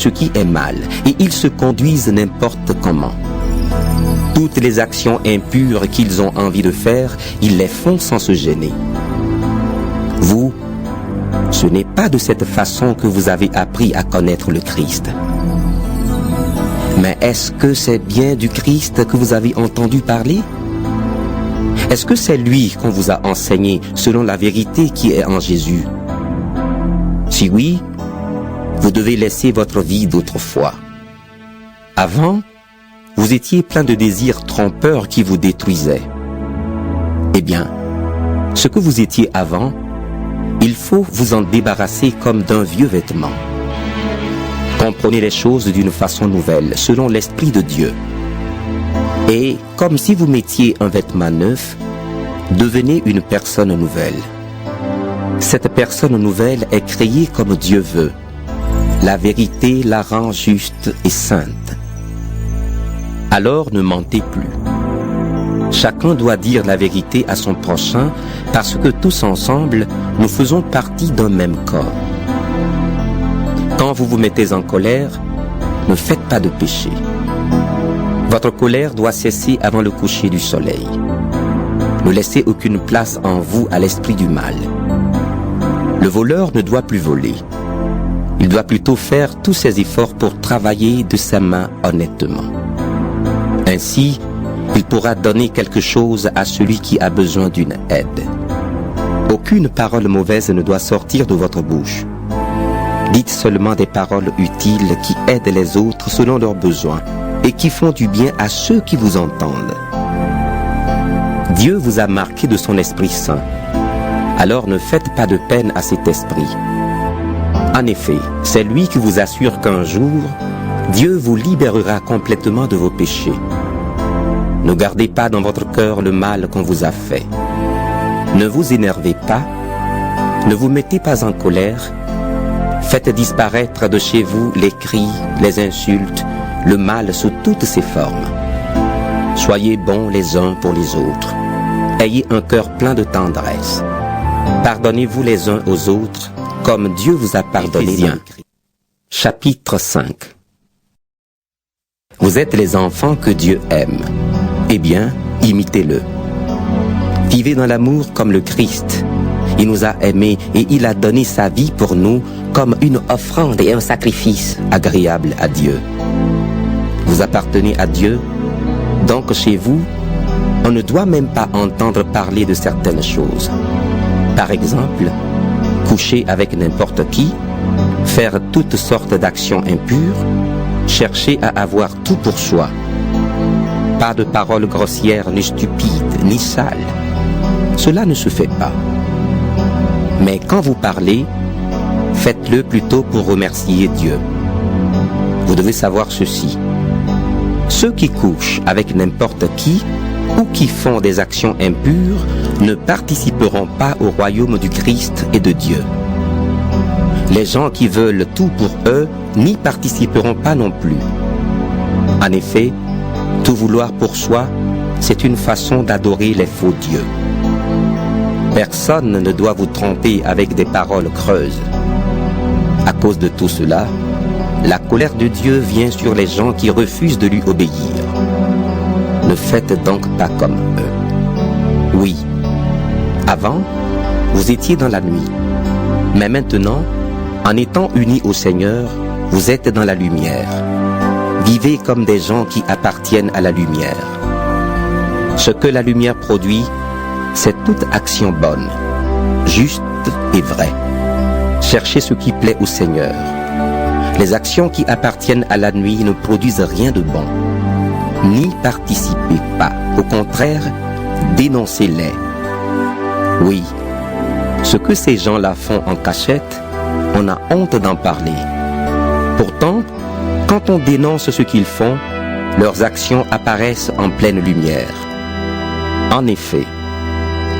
ce qui est mal, et ils se conduisent n'importe comment. Toutes les actions impures qu'ils ont envie de faire, ils les font sans se gêner. Vous, ce n'est pas de cette façon que vous avez appris à connaître le Christ. Mais est-ce que c'est bien du Christ que vous avez entendu parler? Est-ce que c'est lui qu'on vous a enseigné selon la vérité qui est en Jésus? Si oui, vous devez laisser votre vie d'autrefois. Avant, vous étiez plein de désirs trompeurs qui vous détruisaient. Eh bien, ce que vous étiez avant, il faut vous en débarrasser comme d'un vieux vêtement. Comprenez les choses d'une façon nouvelle, selon l'Esprit de Dieu. Et comme si vous mettiez un vêtement neuf, devenez une personne nouvelle. Cette personne nouvelle est créée comme Dieu veut. La vérité la rend juste et sainte. Alors ne mentez plus. Chacun doit dire la vérité à son prochain parce que tous ensemble, nous faisons partie d'un même corps. Quand vous vous mettez en colère, ne faites pas de péché. Votre colère doit cesser avant le coucher du soleil. Ne laissez aucune place en vous à l'esprit du mal. Le voleur ne doit plus voler. Il doit plutôt faire tous ses efforts pour travailler de sa main honnêtement. Ainsi, il pourra donner quelque chose à celui qui a besoin d'une aide. Aucune parole mauvaise ne doit sortir de votre bouche. Dites seulement des paroles utiles qui aident les autres selon leurs besoins et qui font du bien à ceux qui vous entendent. Dieu vous a marqué de son Esprit Saint. Alors ne faites pas de peine à cet esprit. En effet, c'est lui qui vous assure qu'un jour, Dieu vous libérera complètement de vos péchés. Ne gardez pas dans votre cœur le mal qu'on vous a fait. Ne vous énervez pas, ne vous mettez pas en colère. Faites disparaître de chez vous les cris, les insultes, le mal sous toutes ses formes. Soyez bons les uns pour les autres. Ayez un cœur plein de tendresse. Pardonnez-vous les uns aux autres, comme Dieu vous a pardonné dans le Christ. Chapitre 5. Vous êtes les enfants que Dieu aime. Eh bien, imitez-le. Vivez dans l'amour comme le Christ. Il nous a aimés et il a donné sa vie pour nous comme une offrande et un sacrifice agréable à Dieu. Vous appartenez à Dieu, donc chez vous, on ne doit même pas entendre parler de certaines choses. Par exemple, coucher avec n'importe qui, faire toutes sortes d'actions impures, chercher à avoir tout pour soi. Pas de paroles grossières, ni stupides, ni sales. Cela ne se fait pas. Mais quand vous parlez, faites-le plutôt pour remercier Dieu. Vous devez savoir ceci. Ceux qui couchent avec n'importe qui ou qui font des actions impures ne participeront pas au royaume du Christ et de Dieu. Les gens qui veulent tout pour eux n'y participeront pas non plus. En effet, tout vouloir pour soi, c'est une façon d'adorer les faux dieux. Personne ne doit vous tromper avec des paroles creuses. À cause de tout cela, la colère de Dieu vient sur les gens qui refusent de lui obéir. Ne faites donc pas comme eux. Oui, avant, vous étiez dans la nuit. Mais maintenant, en étant unis au Seigneur, vous êtes dans la lumière. Vivez comme des gens qui appartiennent à la lumière. Ce que la lumière produit, c'est toute action bonne, juste et vraie. Cherchez ce qui plaît au Seigneur. Les actions qui appartiennent à la nuit ne produisent rien de bon. N'y participez pas. Au contraire, dénoncez-les. Oui, ce que ces gens-là font en cachette, on a honte d'en parler. Pourtant, quand on dénonce ce qu'ils font, leurs actions apparaissent en pleine lumière. En effet,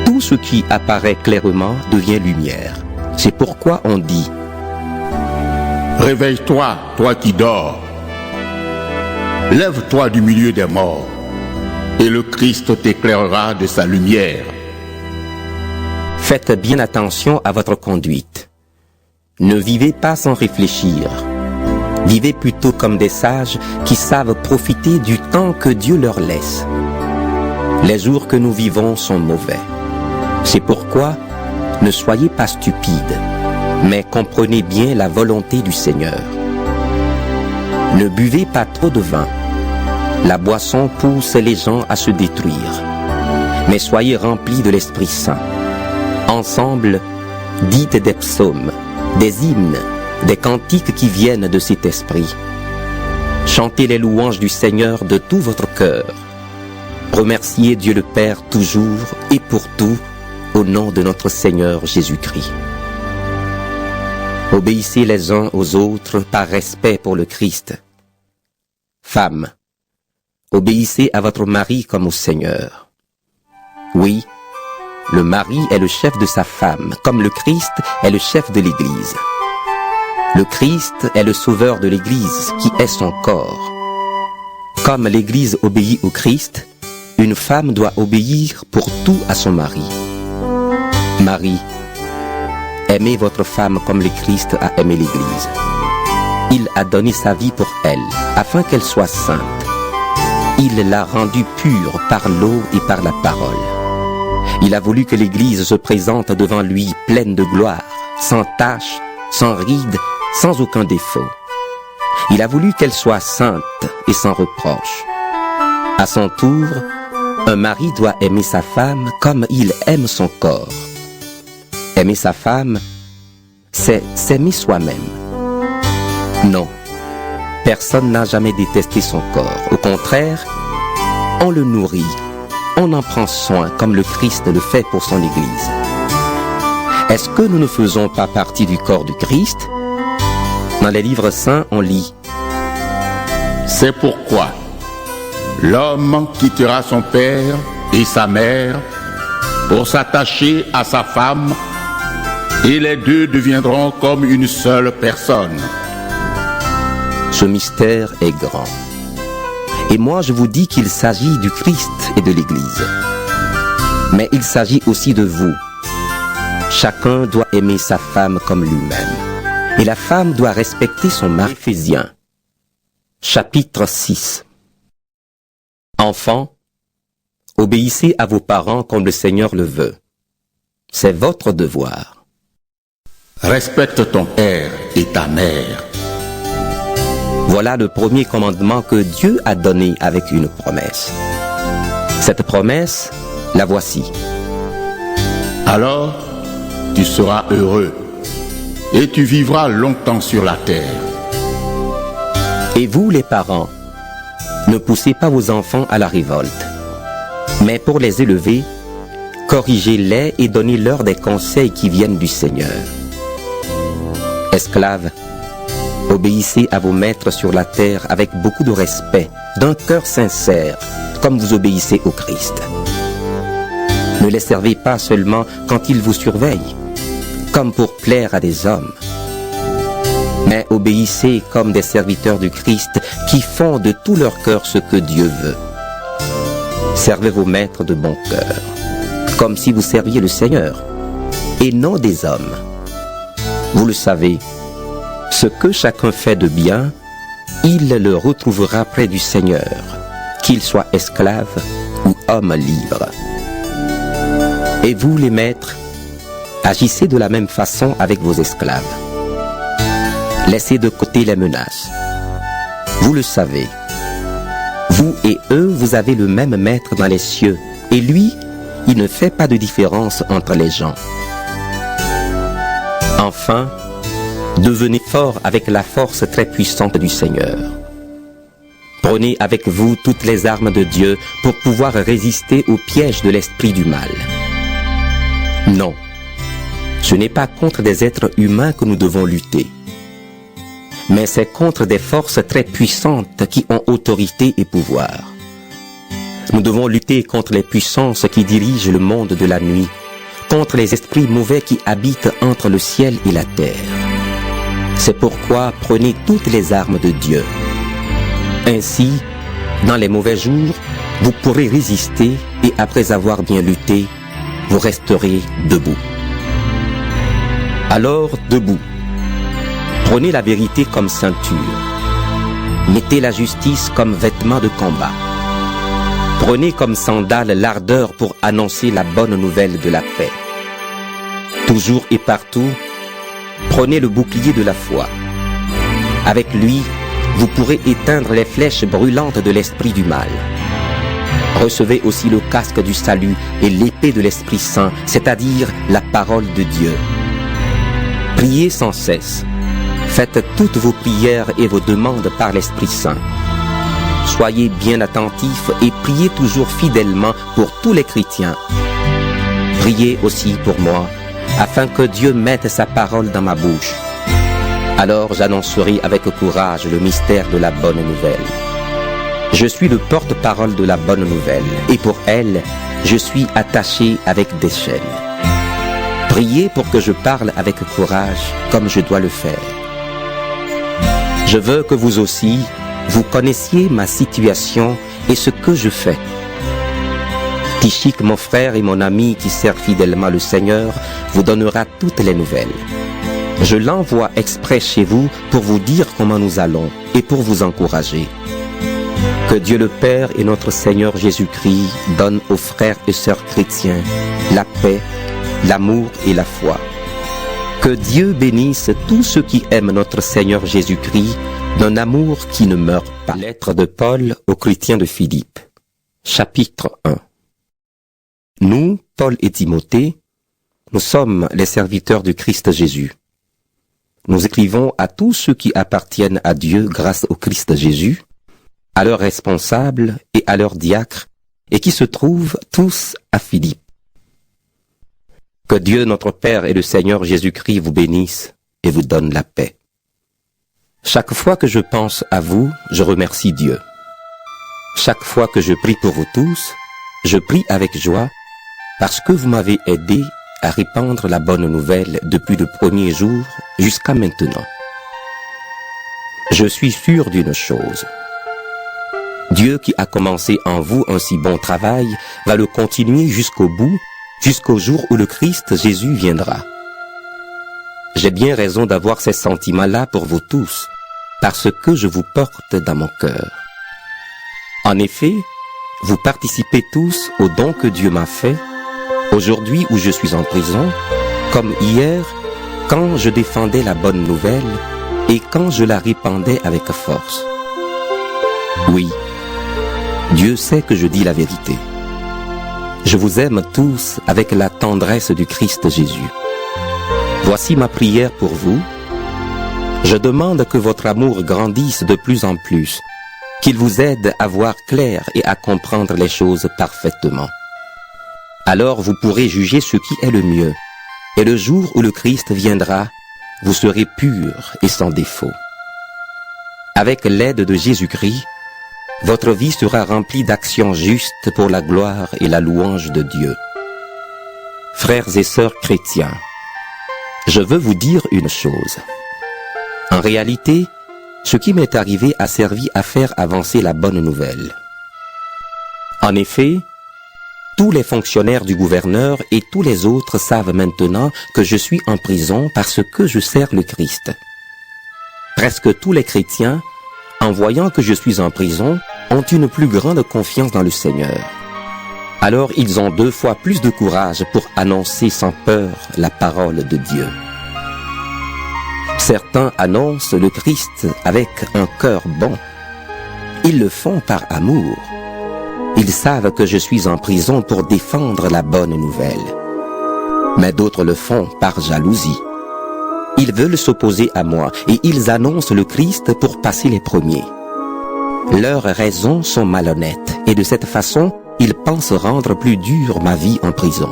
tout ce qui apparaît clairement devient lumière. C'est pourquoi on dit « Réveille-toi, toi qui dors. Lève-toi du milieu des morts, et le Christ t'éclairera de sa lumière. » Faites bien attention à votre conduite. Ne vivez pas sans réfléchir. Vivez plutôt comme des sages qui savent profiter du temps que Dieu leur laisse. Les jours que nous vivons sont mauvais. C'est pourquoi ne soyez pas stupides, mais comprenez bien la volonté du Seigneur. Ne buvez pas trop de vin. La boisson pousse les gens à se détruire. Mais soyez remplis de l'Esprit Saint. Ensemble, dites des psaumes, des hymnes, des cantiques qui viennent de cet esprit. Chantez les louanges du Seigneur de tout votre cœur. Remerciez Dieu le Père toujours et pour tout, au nom de notre Seigneur Jésus-Christ. Obéissez les uns aux autres par respect pour le Christ. Femmes, obéissez à votre mari comme au Seigneur. Oui, le mari est le chef de sa femme, comme le Christ est le chef de l'Église. Le Christ est le sauveur de l'Église, qui est son corps. Comme l'Église obéit au Christ, une femme doit obéir pour tout à son mari. Marie, aimez votre femme comme le Christ a aimé l'Église. Il a donné sa vie pour elle, afin qu'elle soit sainte. Il l'a rendue pure par l'eau et par la parole. Il a voulu que l'Église se présente devant lui pleine de gloire, sans tache, sans ride, sans aucun défaut. Il a voulu qu'elle soit sainte et sans reproche. À son tour, un mari doit aimer sa femme comme il aime son corps. Aimer sa femme, c'est s'aimer soi-même. Non, personne n'a jamais détesté son corps. Au contraire, on le nourrit, on en prend soin comme le Christ le fait pour son Église. Est-ce que nous ne faisons pas partie du corps du Christ? Dans les livres saints, on lit: C'est pourquoi l'homme quittera son père et sa mère pour s'attacher à sa femme, et les deux deviendront comme une seule personne. Ce mystère est grand. Et moi je vous dis qu'il s'agit du Christ et de l'Église. Mais il s'agit aussi de vous. Chacun doit aimer sa femme comme lui-même. Et la femme doit respecter son mari. Éphésiens, chapitre 6. Enfants, obéissez à vos parents comme le Seigneur le veut. C'est votre devoir. Respecte ton père et ta mère. Voilà le premier commandement que Dieu a donné avec une promesse. Cette promesse, la voici. Alors, tu seras heureux et tu vivras longtemps sur la terre. Et vous, les parents, ne poussez pas vos enfants à la révolte, mais pour les élever, corrigez-les et donnez-leur des conseils qui viennent du Seigneur. Esclaves, obéissez à vos maîtres sur la terre avec beaucoup de respect, d'un cœur sincère, comme vous obéissez au Christ. Ne les servez pas seulement quand ils vous surveillent, comme pour plaire à des hommes, mais obéissez comme des serviteurs du Christ qui font de tout leur cœur ce que Dieu veut. Servez vos maîtres de bon cœur, comme si vous serviez le Seigneur, et non des hommes. Vous le savez, ce que chacun fait de bien, il le retrouvera près du Seigneur, qu'il soit esclave ou homme libre. Et vous, les maîtres, agissez de la même façon avec vos esclaves. Laissez de côté les menaces. Vous le savez, vous et eux, vous avez le même maître dans les cieux, et lui, il ne fait pas de différence entre les gens. Enfin, devenez forts avec la force très puissante du Seigneur. Prenez avec vous toutes les armes de Dieu pour pouvoir résister aux pièges de l'esprit du mal. Non, ce n'est pas contre des êtres humains que nous devons lutter, mais c'est contre des forces très puissantes qui ont autorité et pouvoir. Nous devons lutter contre les puissances qui dirigent le monde de la nuit, contre les esprits mauvais qui habitent entre le ciel et la terre. C'est pourquoi prenez toutes les armes de Dieu. Ainsi, dans les mauvais jours, vous pourrez résister et après avoir bien lutté, vous resterez debout. Alors, debout, prenez la vérité comme ceinture, Mettez la justice comme vêtement de combat. Prenez comme sandale l'ardeur pour annoncer la bonne nouvelle de la paix. Toujours et partout, prenez le bouclier de la foi. Avec lui, vous pourrez éteindre les flèches brûlantes de l'esprit du mal. Recevez aussi le casque du salut et l'épée de l'Esprit Saint, c'est-à-dire la parole de Dieu. Priez sans cesse. Faites toutes vos prières et vos demandes par l'Esprit Saint. Soyez bien attentifs et priez toujours fidèlement pour tous les chrétiens. Priez aussi pour moi, afin que Dieu mette sa parole dans ma bouche. Alors j'annoncerai avec courage le mystère de la bonne nouvelle. Je suis le porte-parole de la bonne nouvelle, et pour elle, je suis attaché avec des chaînes. Priez pour que je parle avec courage, comme je dois le faire. Je veux que vous aussi, vous connaissiez ma situation et ce que je fais. Tychik, mon frère et mon ami qui sert fidèlement le Seigneur, vous donnera toutes les nouvelles. Je l'envoie exprès chez vous pour vous dire comment nous allons et pour vous encourager. Que Dieu le Père et notre Seigneur Jésus-Christ donnent aux frères et sœurs chrétiens la paix, l'amour et la foi. Que Dieu bénisse tous ceux qui aiment notre Seigneur Jésus-Christ d'un amour qui ne meurt pas. Lettre de Paul aux chrétiens de Philippe, chapitre 1. Nous, Paul et Timothée, nous sommes les serviteurs du Christ Jésus. Nous écrivons à tous ceux qui appartiennent à Dieu grâce au Christ Jésus, à leurs responsables et à leurs diacres, et qui se trouvent tous à Philippe. Que Dieu notre Père et le Seigneur Jésus-Christ vous bénissent et vous donne la paix. Chaque fois que je pense à vous, je remercie Dieu. Chaque fois que je prie pour vous tous, je prie avec joie parce que vous m'avez aidé à répandre la bonne nouvelle depuis le premier jour jusqu'à maintenant. Je suis sûr d'une chose. Dieu qui a commencé en vous un si bon travail va le continuer jusqu'au bout, jusqu'au jour où le Christ Jésus viendra. J'ai bien raison d'avoir ces sentiments-là pour vous tous, parce que je vous porte dans mon cœur. En effet, vous participez tous au don que Dieu m'a fait, aujourd'hui où je suis en prison, comme hier, quand je défendais la bonne nouvelle et quand je la répandais avec force. Oui, Dieu sait que je dis la vérité. Je vous aime tous avec la tendresse du Christ Jésus. Voici ma prière pour vous. Je demande que votre amour grandisse de plus en plus, qu'il vous aide à voir clair et à comprendre les choses parfaitement. Alors vous pourrez juger ce qui est le mieux, et le jour où le Christ viendra, vous serez purs et sans défaut. Avec l'aide de Jésus-Christ, votre vie sera remplie d'actions justes pour la gloire et la louange de Dieu. Frères et sœurs chrétiens, je veux vous dire une chose. En réalité, ce qui m'est arrivé a servi à faire avancer la bonne nouvelle. En effet, tous les fonctionnaires du gouverneur et tous les autres savent maintenant que je suis en prison parce que je sers le Christ. Presque tous les chrétiens, en voyant que je suis en prison, ont une plus grande confiance dans le Seigneur. Alors ils ont 2 fois plus de courage pour annoncer sans peur la parole de Dieu. Certains annoncent le Christ avec un cœur bon. Ils le font par amour. Ils savent que je suis en prison pour défendre la bonne nouvelle. Mais d'autres le font par jalousie. Ils veulent s'opposer à moi et ils annoncent le Christ pour passer les premiers. Leurs raisons sont malhonnêtes et de cette façon, ils pensent rendre plus dure ma vie en prison.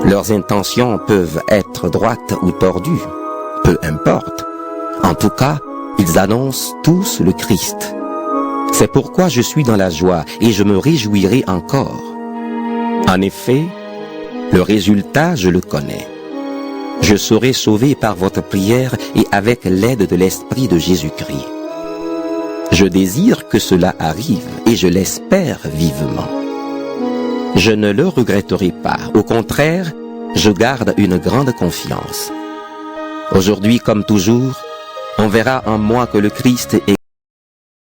Leurs intentions peuvent être droites ou tordues, peu importe. En tout cas, ils annoncent tous le Christ. C'est pourquoi je suis dans la joie et je me réjouirai encore. En effet, le résultat, je le connais. Je serai sauvé par votre prière et avec l'aide de l'Esprit de Jésus-Christ. Je désire que cela arrive et je l'espère vivement. Je ne le regretterai pas. Au contraire, je garde une grande confiance. Aujourd'hui comme toujours, on verra en moi que le Christ est